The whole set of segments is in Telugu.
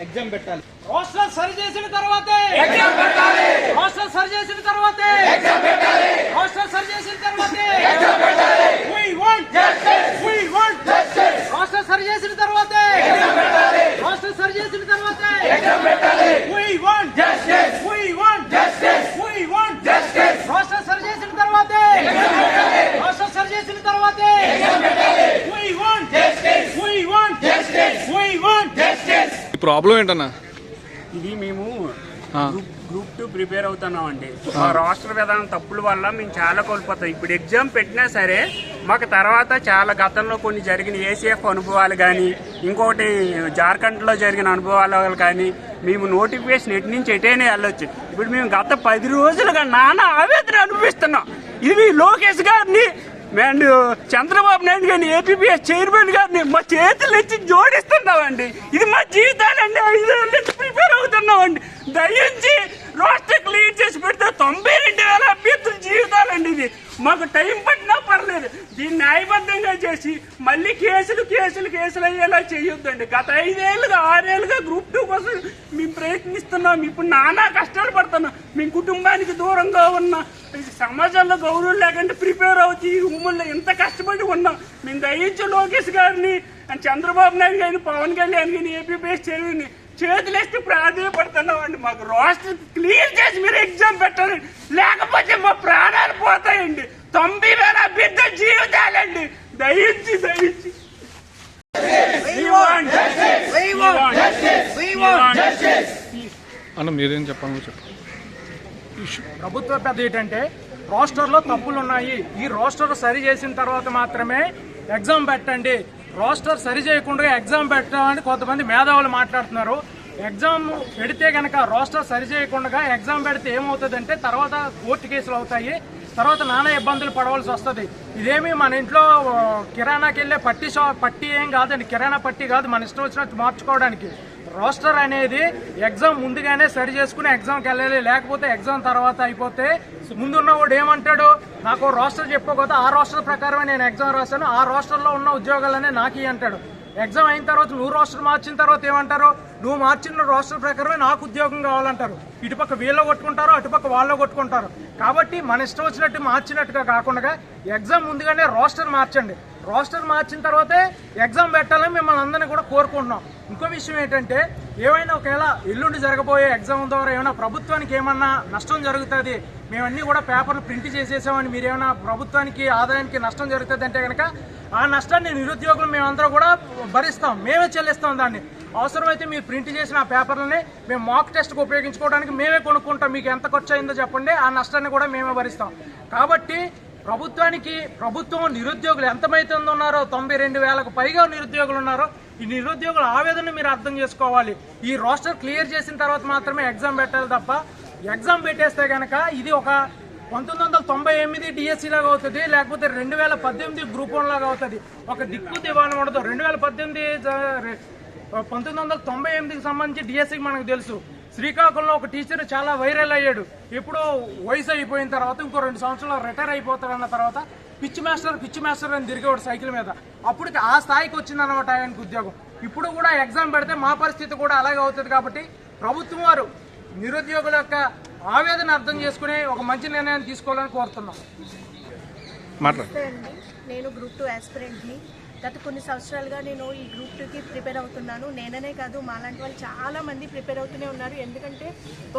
ఎగ్జామ్ పెట్టాలి. హాస్టల్ సరి చేసిన తర్వాతే ఎగ్జామ్ పెట్టాలి. హాస్టల్ సరి చేసిన తర్వాతే ఎగ్జామ్ పెట్టాలి. హాస్టల్ సరి చేసిన తర్వాతే ఎగ్జామ్ పెట్టాలి. We want justice. We want justice. Hostel సరి చేసిన తర్వాతే ఎగ్జామ్ పెట్టాలి. హాస్టల్ సరి చేసిన తర్వాతే ఎగ్జామ్ పెట్టాలి. We want justice. We want justice. We want justice. Hostel సరి చేసిన తర్వాతే ఎగ్జామ్ పెట్టాలి. హాస్టల్ సరి చేసిన తర్వాతే ఎగ్జామ్ పెట్టాలి. We want justice. We want justice. We want justice. Problem ఏంటన్నా? ఇది మేము గ్రూప్ 2 ప్రిపేర్ అవుతున్నాం అండి. మా రాష్ట్ర విధానం తప్పుల వల్ల మేము చాలా కోల్పోతాం. ఇప్పుడు ఎగ్జామ్ పెట్టినా సరే మాకు తర్వాత చాలా గతంలో కొన్ని జరిగిన ఏసీఎఫ్ అనుభవాలు కానీ ఇంకోటి జార్ఖండ్లో జరిగిన అనుభవాలు కానీ మేము నోటిఫికేషన్ ఎటు నుంచి ఎటైనా వెళ్ళొచ్చు. ఇప్పుడు మేము గత 10 రోజులుగా నానా ఆవేదన అనిపిస్తున్నాం. ఇది లోకేష్ గారిని అండ్ చంద్రబాబు నాయుడు గారిని ఏపీపీఎస్ చైర్మన్ గారిని మా చేతులు ఇచ్చి జోడిస్తున్నామండి. ఇది మా జీవితాలండి. 5 ఏళ్ళ నుంచి ప్రిపేర్ అవుతున్నామండి. దయించి రాష్ట్ర క్లియర్ చేసి పెడితే 92,000 అభ్యర్థుల జీవితాలండి. ఇది మాకు టైం పట్టినా పర్లేదు. దీన్ని న్యాయబద్ధంగా చేసి మళ్ళీ కేసులు అయ్యేలా చేయొద్దండి. గత 5 ఏళ్ళుగా 6 ఏళ్ళుగా గ్రూప్ 2 కోసం మేము ప్రయత్నిస్తున్నాం. ఇప్పుడు నానా కష్టాలు పడుతున్నాం. మేము కుటుంబానికి దూరంగా ఉన్నాం. సమాజంలో గౌరవం లేకుండా ప్రిపేర్ అవుతూ ఈ రూముల్లో ఎంత కష్టపడి ఉన్నాం. మేము దయించి లోకేష్ గారిని చంద్రబాబు నాయుడు గారిని పవన్ కళ్యాణ్ గారిని ఏపీపీఎస్ చైర్మన్ చేతులేస్తే ప్రాధాన్యపడుతున్నామండి. మాకు రాష్ట్రం క్లియర్ చేసి మీరు ఎగ్జామ్ పెట్టాలి, లేకపోతే మా ప్రాణాలు పోతాయండి. 90,000 అభ్యర్థుల జీవితాలండి. దయించి అన్న మీరేం చెప్పాలి? ప్రభుత్వ పెద్ద ఏంటంటే రోస్టర్లో తప్పులు ఉన్నాయి. ఈ రోస్టర్ సరి చేసిన తర్వాత మాత్రమే ఎగ్జామ్ పెట్టండి. రోస్టర్ సరి చేయకుండా ఎగ్జామ్ పెట్టామని కొంతమంది మేధావులు మాట్లాడుతున్నారు. ఎగ్జామ్ పెడితే కనుక రోస్టర్ సరి చేయకుండా ఎగ్జామ్ పెడితే ఏమవుతుందంటే తర్వాత కోర్టు కేసులు అవుతాయి. తర్వాత నానా ఇబ్బందులు పడవలసి వస్తుంది. ఇదేమి మన ఇంట్లో కిరాణాకి వెళ్ళే పట్టి ఏం కాదండి. కిరాణా పట్టి కాదు, మన ఇష్టం వచ్చినట్టు మార్చుకోవడానికి. రోస్టర్ అనేది ఎగ్జామ్ ముందుగానే సరి చేసుకుని ఎగ్జామ్కి వెళ్ళాలి. లేకపోతే ఎగ్జామ్ తర్వాత అయిపోతే ముందున్నవాడు ఏమంటాడు, నాకు రోస్టర్ చెప్పుకోకపోతే ఆ రోస్టర్ ప్రకారమే నేను ఎగ్జామ్ రాశాను, ఆ రోస్టర్లో ఉన్న ఉద్యోగాలనే నాకు అంటాడు. ఎగ్జామ్ అయిన తర్వాత నువ్వు రోస్టర్ మార్చిన తర్వాత ఏమంటారు, నువ్వు మార్చిన రోస్టర్ ప్రకారమే నాకు ఉద్యోగం కావాలంటారు. ఇటుపక్క వీళ్ళు కొట్టుకుంటారు, అటుపక్క వాళ్ళు కొట్టుకుంటారు. కాబట్టి మన ఇష్టం వచ్చినట్టు మార్చినట్టుగా కాకుండా ఎగ్జామ్ ముందుగానే రోస్టర్ మార్చండి. రోస్టర్ మార్చిన తర్వాతే ఎగ్జామ్ పెట్టాలని మిమ్మల్ని అందరినీ కూడా కోరుకుంటున్నాం. ఇంకో విషయం ఏంటంటే ఏమైనా ఒకవేళ ఎల్లుండి జరగబోయే ఎగ్జామ్ ద్వారా ఏమైనా ప్రభుత్వానికి ఏమన్నా నష్టం జరుగుతుంది, మేమన్నీ కూడా పేపర్లు ప్రింట్ చేసేసామని మీరేమైనా ప్రభుత్వానికి ఆదాయానికి నష్టం జరుగుతుంది అంటే కనుక ఆ నష్టాన్ని నిరుద్యోగులు మేమందరూ కూడా భరిస్తాం, మేమే చెల్లిస్తాం. దాన్ని అవసరమైతే మీరు ప్రింట్ చేసిన ఆ పేపర్లని మేము మాక్ టెస్ట్కి ఉపయోగించుకోవడానికి మేమే కొనుక్కుంటాం. మీకు ఎంత ఖర్చు అయిందో చెప్పండి, ఆ నష్టాన్ని కూడా మేమే భరిస్తాం. కాబట్టి ప్రభుత్వం నిరుద్యోగులు ఎంతమైతే ఉన్నారో 92,000కు పైగా నిరుద్యోగులు ఉన్నారో ఈ నిరుద్యోగుల ఆవేదన మీరు అర్థం చేసుకోవాలి. ఈ రోస్టర్ క్లియర్ చేసిన తర్వాత మాత్రమే ఎగ్జామ్ పెట్టాలి తప్ప ఎగ్జామ్ పెట్టేస్తే కనుక ఇది ఒక 1998 డిఎస్సీ లాగా అవుతుంది, లేకపోతే 2018 గ్రూప్ 1 లాగా అవుతుంది. ఒక దిక్కు దివాణం ఉండదు. 1998కి సంబంధించి డిఎస్సీకి మనకు తెలుసు. శ్రీకాకుళంలో ఒక టీచర్ చాలా వైరల్ అయ్యాడు. ఎప్పుడో వయసు అయిపోయిన తర్వాత ఇంకో 2 సంవత్సరాలు రిటైర్ అయిపోతాడన్న తర్వాత పిచ్చి మాస్టర్ అని తిరిగేవాడు సైకిల్ మీద. అప్పటికి ఆ స్థాయికి వచ్చిందన్నమాట ఆయనకు ఉద్యోగం. ఇప్పుడు కూడా ఎగ్జామ్ పెడితే మా పరిస్థితి కూడా అలాగే అవుతుంది. కాబట్టి ప్రభుత్వం వారు నిరుద్యోగుల యొక్క ఆవేదన అర్థం చేసుకుని ఒక మంచి నిర్ణయాన్ని తీసుకోవాలని కోరుతున్నాం. నేను గ్రూప్ 2 ఆస్పిరెంట్ని. గత కొన్ని సంవత్సరాలుగా నేను ఈ గ్రూప్ 2కి ప్రిపేర్ అవుతున్నాను. నేననే కాదు, మాలాంటి వాళ్ళు చాలామంది ప్రిపేర్ అవుతూనే ఉన్నారు. ఎందుకంటే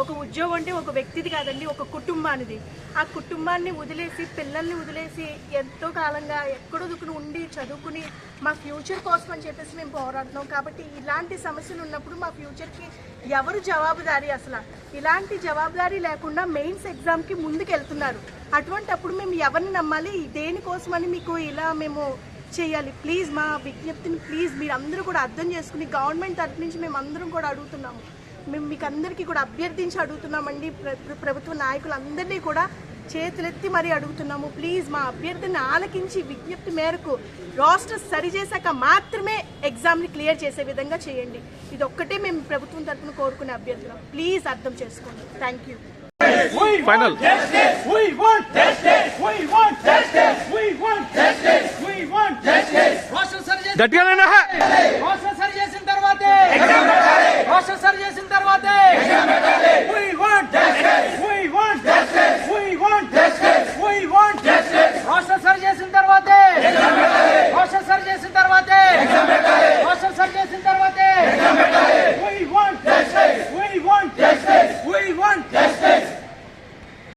ఒక ఉద్యోగం అంటే ఒక వ్యక్తిది కాదండి, ఒక కుటుంబానిది. ఆ కుటుంబాన్ని వదిలేసి, పిల్లల్ని వదిలేసి ఎంతో కాలంగా ఎక్కడో దుక్కుని ఉండి చదువుకుని మా ఫ్యూచర్ కోసం అని చెప్పేసి మేము పోరాడుతున్నాం. కాబట్టి ఇలాంటి సమస్యలు ఉన్నప్పుడు మా ఫ్యూచర్కి ఎవరు జవాబుదారీ? అసలు ఇలాంటి జవాబుదారీ లేకుండా మెయిన్స్ ఎగ్జామ్కి ముందుకు వెళ్తున్నారు. అటువంటప్పుడు మేము ఎవరిని నమ్మాలి? దేనికోసమని మీకు ఇలా మేము చేయాలి? ప్లీజ్ మా విజ్ఞప్తిని మీరు అందరూ కూడా అర్థం చేసుకుని గవర్నమెంట్ తరఫు నుంచి మేము అందరం కూడా అడుగుతున్నాము. మేము మీకు అందరికీ కూడా అభ్యర్థించి అడుగుతున్నామండి. ప్రభుత్వ నాయకులందరినీ కూడా చేతులెత్తి మరీ అడుగుతున్నాము. ప్లీజ్ మా అభ్యర్థిని ఆలకించి విజ్ఞప్తి మేరకు రోస్టర్ సరి చేశాక మాత్రమే ఎగ్జామ్ని క్లియర్ చేసే విధంగా చేయండి. ఇది ఒక్కటే మేము ప్రభుత్వం తరఫున కోరుకునే అభ్యర్థులం. ప్లీజ్ అర్థం చేసుకోండి. Thank you. Final. Justice. We want justice. We want justice. We want justice. We want justice. గట్టిగా రోస్టర్ సరి చేసిన తర్వాతే